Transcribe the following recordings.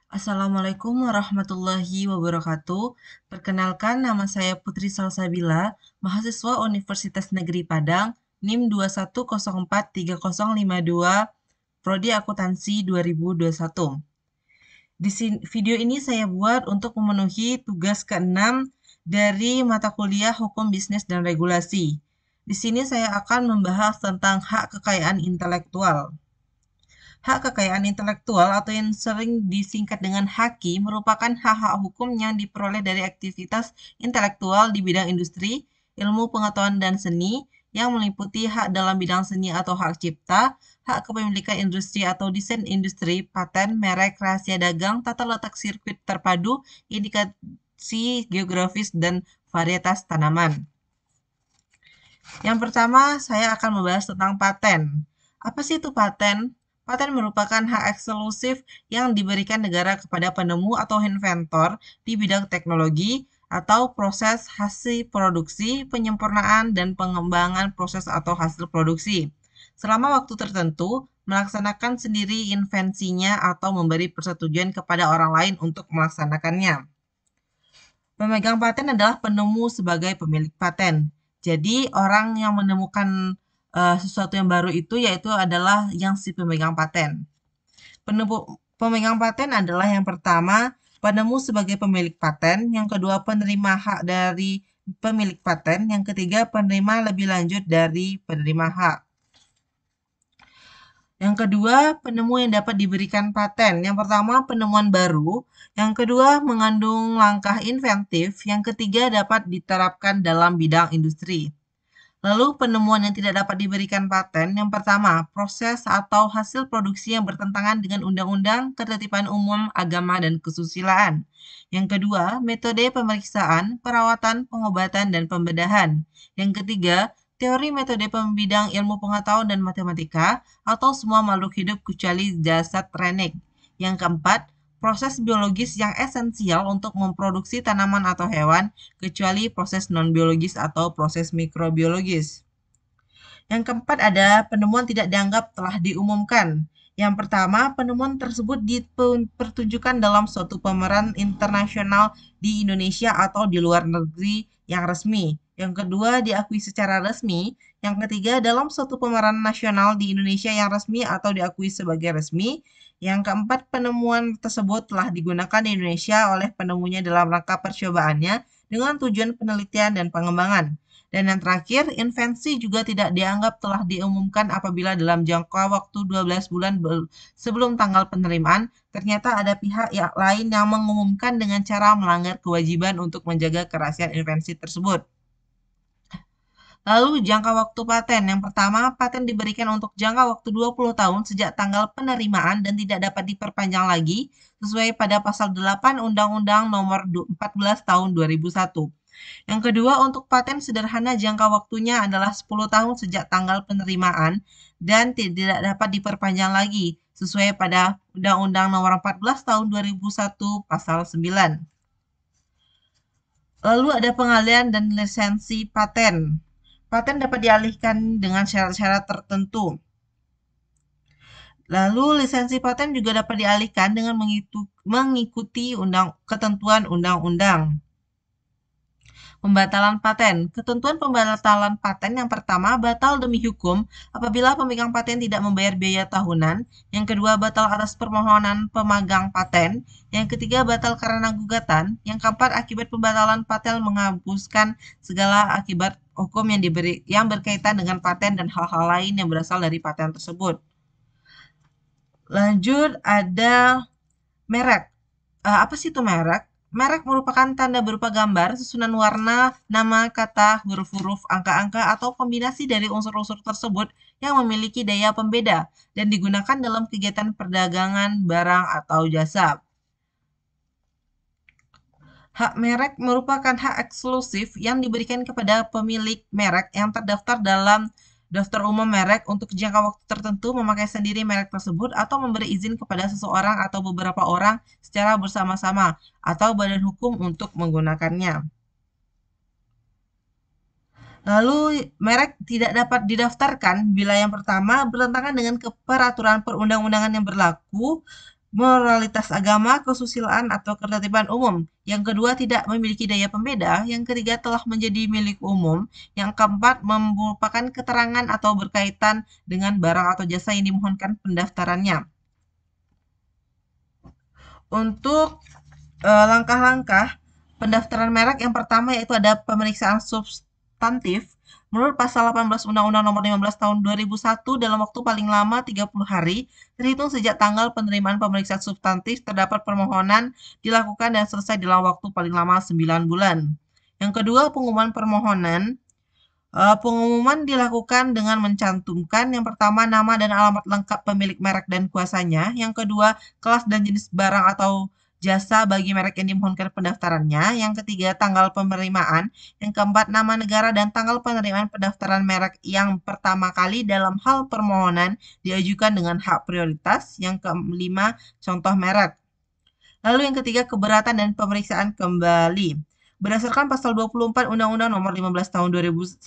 Assalamualaikum warahmatullahi wabarakatuh. Perkenalkan, nama saya Putri Salsabila, mahasiswa Universitas Negeri Padang, NIM 210430052, Prodi Akuntansi 2021. Video ini saya buat untuk memenuhi tugas ke-6 dari mata kuliah Hukum Bisnis dan Regulasi. Di sini saya akan membahas tentang hak kekayaan intelektual. Hak kekayaan intelektual atau yang sering disingkat dengan HAKI merupakan hak-hak hukum yang diperoleh dari aktivitas intelektual di bidang industri, ilmu pengetahuan dan seni yang meliputi hak dalam bidang seni atau hak cipta, hak kepemilikan industri atau desain industri, paten, merek, rahasia dagang, tata letak sirkuit terpadu, indikasi geografis, dan varietas tanaman. Yang pertama, saya akan membahas tentang paten. Apa sih itu paten? Paten merupakan hak eksklusif yang diberikan negara kepada penemu atau inventor di bidang teknologi atau proses hasil produksi, penyempurnaan, dan pengembangan proses atau hasil produksi. Selama waktu tertentu, melaksanakan sendiri invensinya atau memberi persetujuan kepada orang lain untuk melaksanakannya. Pemegang paten adalah penemu sebagai pemilik paten. Jadi orang yang menemukan sesuatu yang baru itu yaitu adalah yang si pemegang paten. Pemegang paten adalah yang pertama penemu sebagai pemilik paten, yang kedua penerima hak dari pemilik paten, yang ketiga penerima lebih lanjut dari penerima hak. Yang kedua, penemu yang dapat diberikan paten. Yang pertama, penemuan baru. Yang kedua, mengandung langkah inventif. Yang ketiga, dapat diterapkan dalam bidang industri. Lalu, penemuan yang tidak dapat diberikan paten. Yang pertama, proses atau hasil produksi yang bertentangan dengan undang-undang, ketertiban umum, agama, dan kesusilaan. Yang kedua, metode pemeriksaan, perawatan, pengobatan, dan pembedahan. Yang ketiga, teori metode pembidang ilmu pengetahuan dan matematika, atau semua makhluk hidup kecuali jasad renek. Yang keempat, proses biologis yang esensial untuk memproduksi tanaman atau hewan, kecuali proses non-biologis atau proses mikrobiologis. Yang keempat ada penemuan tidak dianggap telah diumumkan. Yang pertama, penemuan tersebut dipertunjukkan dalam suatu pameran internasional di Indonesia atau di luar negeri yang resmi. Yang kedua, diakui secara resmi. Yang ketiga, dalam suatu pameran nasional di Indonesia yang resmi atau diakui sebagai resmi. Yang keempat, penemuan tersebut telah digunakan di Indonesia oleh penemunya dalam rangka percobaannya dengan tujuan penelitian dan pengembangan. Dan yang terakhir, invensi juga tidak dianggap telah diumumkan apabila dalam jangka waktu 12 bulan sebelum tanggal penerimaan, ternyata ada pihak yang lain yang mengumumkan dengan cara melanggar kewajiban untuk menjaga kerahasiaan invensi tersebut. Lalu jangka waktu paten. Yang pertama, paten diberikan untuk jangka waktu 20 tahun sejak tanggal penerimaan dan tidak dapat diperpanjang lagi sesuai pada pasal 8 Undang-Undang Nomor 14 Tahun 2001. Yang kedua, untuk paten sederhana jangka waktunya adalah 10 tahun sejak tanggal penerimaan dan tidak dapat diperpanjang lagi sesuai pada Undang-Undang Nomor 14 Tahun 2001 Pasal 9. Lalu ada pengalian dan lisensi paten. Paten dapat dialihkan dengan syarat-syarat tertentu. Lalu lisensi paten juga dapat dialihkan dengan mengikuti ketentuan undang-undang. Pembatalan paten. Ketentuan pembatalan paten yang pertama, batal demi hukum apabila pemegang paten tidak membayar biaya tahunan. Yang kedua, batal atas permohonan pemegang paten. Yang ketiga, batal karena gugatan. Yang keempat, akibat pembatalan paten menghapuskan segala akibat hukum yang berkaitan dengan paten dan hal-hal lain yang berasal dari paten tersebut. Lanjut ada merek. Apa sih itu merek? Merek merupakan tanda berupa gambar, susunan warna, nama, kata, huruf-huruf, angka-angka, atau kombinasi dari unsur-unsur tersebut yang memiliki daya pembeda dan digunakan dalam kegiatan perdagangan barang atau jasa. Hak merek merupakan hak eksklusif yang diberikan kepada pemilik merek yang terdaftar dalam daftar umum merek untuk jangka waktu tertentu memakai sendiri merek tersebut atau memberi izin kepada seseorang atau beberapa orang secara bersama-sama atau badan hukum untuk menggunakannya. Lalu, merek tidak dapat didaftarkan bila yang pertama bertentangan dengan peraturan perundang-undangan yang berlaku moralitas agama, kesusilaan, atau ketertiban umum. Yang kedua, tidak memiliki daya pembeda. Yang ketiga, telah menjadi milik umum. Yang keempat, merupakan keterangan atau berkaitan dengan barang atau jasa yang dimohonkan pendaftarannya. Untuk langkah-langkah pendaftaran merek yang pertama yaitu ada pemeriksaan substantif. Menurut pasal 18 Undang-Undang Nomor 15 Tahun 2001 dalam waktu paling lama 30 hari terhitung sejak tanggal penerimaan pemeriksaan substantif terdapat permohonan dilakukan dan selesai dalam waktu paling lama 9 bulan. Yang kedua, pengumuman permohonan. Pengumuman dilakukan dengan mencantumkan yang pertama nama dan alamat lengkap pemilik merek dan kuasanya, yang kedua kelas dan jenis barang atau jasa bagi merek yang dimohonkan pendaftarannya, yang ketiga tanggal penerimaan, yang keempat nama negara dan tanggal penerimaan pendaftaran merek yang pertama kali dalam hal permohonan diajukan dengan hak prioritas, yang kelima contoh merek. Lalu yang ketiga, keberatan dan pemeriksaan kembali. Berdasarkan pasal 24 Undang-Undang Nomor 15 Tahun 2001,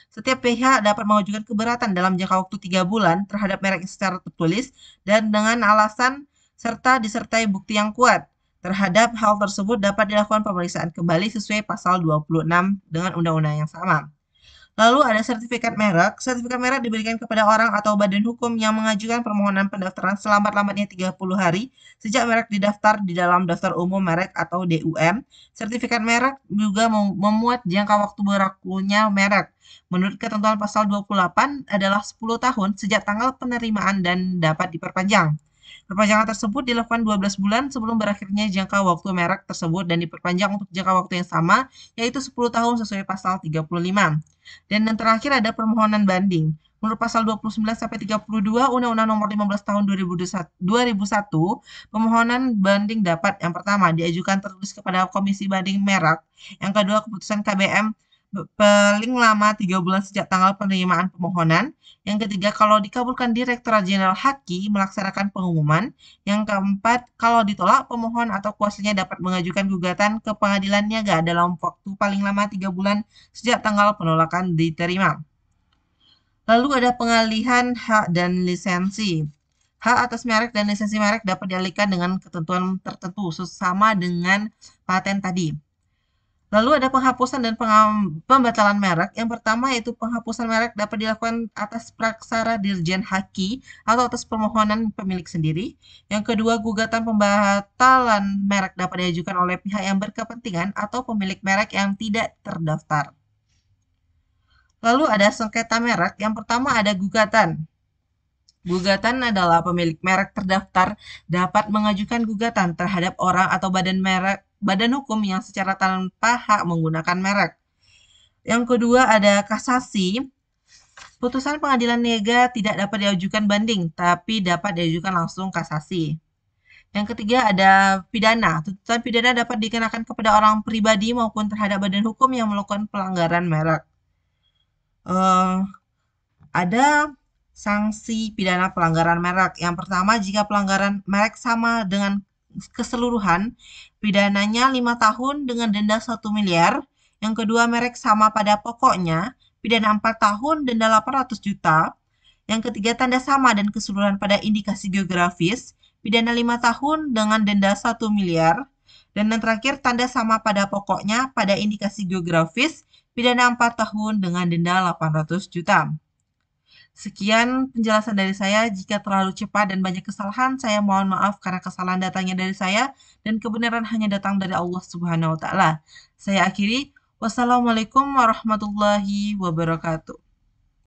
setiap pihak dapat mengajukan keberatan dalam jangka waktu 3 bulan terhadap merek secara tertulis dan dengan alasan serta disertai bukti yang kuat. Terhadap hal tersebut dapat dilakukan pemeriksaan kembali sesuai pasal 26 dengan undang-undang yang sama. Lalu ada sertifikat merek. Sertifikat merek diberikan kepada orang atau badan hukum yang mengajukan permohonan pendaftaran selambat-lambatnya 30 hari sejak merek didaftar di dalam daftar umum merek atau DUM. Sertifikat merek juga memuat jangka waktu berlakunya merek. Menurut ketentuan pasal 28 adalah 10 tahun sejak tanggal penerimaan dan dapat diperpanjang. Perpanjangan tersebut dilakukan 12 bulan sebelum berakhirnya jangka waktu merek tersebut dan diperpanjang untuk jangka waktu yang sama, yaitu 10 tahun sesuai pasal 35. Dan yang terakhir ada permohonan banding. Menurut pasal 29 sampai 32 Undang-Undang Nomor 15 Tahun 2001, permohonan banding dapat yang pertama diajukan tertulis kepada Komisi Banding Merek, yang kedua keputusan KBM paling lama 3 bulan sejak tanggal penerimaan permohonan. Yang ketiga, kalau dikabulkan Direktorat Jenderal Haki melaksanakan pengumuman. Yang keempat, kalau ditolak, pemohon atau kuasanya dapat mengajukan gugatan ke pengadilan niaga dalam waktu paling lama 3 bulan sejak tanggal penolakan diterima. Lalu ada pengalihan hak dan lisensi. Hak atas merek dan lisensi merek dapat dialihkan dengan ketentuan tertentu, sama dengan paten tadi. Lalu ada penghapusan dan pembatalan merek. Yang pertama yaitu penghapusan merek dapat dilakukan atas praksara Dirjen Haki atau atas permohonan pemilik sendiri. Yang kedua, gugatan pembatalan merek dapat diajukan oleh pihak yang berkepentingan atau pemilik merek yang tidak terdaftar. Lalu ada sengketa merek. Yang pertama ada gugatan. Gugatan adalah pemilik merek terdaftar dapat mengajukan gugatan terhadap orang atau badan hukum yang secara tanpa hak menggunakan merek. Yang kedua ada kasasi. Putusan pengadilan niaga tidak dapat diajukan banding, tapi dapat diajukan langsung kasasi. Yang ketiga ada pidana. Tuntutan pidana dapat dikenakan kepada orang pribadi maupun terhadap badan hukum yang melakukan pelanggaran merek. Ada sanksi pidana pelanggaran merek. Yang pertama, jika pelanggaran merek sama dengan keseluruhan, pidananya 5 tahun dengan denda 1 miliar. Yang kedua, merek sama pada pokoknya, pidana 4 tahun, denda 800 juta. Yang ketiga, tanda sama dan keseluruhan pada indikasi geografis, pidana 5 tahun dengan denda 1 miliar. Dan yang terakhir, tanda sama pada pokoknya pada indikasi geografis, pidana 4 tahun dengan denda 800 juta. Sekian penjelasan dari saya. Jika terlalu cepat dan banyak kesalahan, saya mohon maaf karena kesalahan datangnya dari saya dan kebenaran hanya datang dari Allah Subhanahu wa taala. Saya akhiri. Wassalamualaikum warahmatullahi wabarakatuh.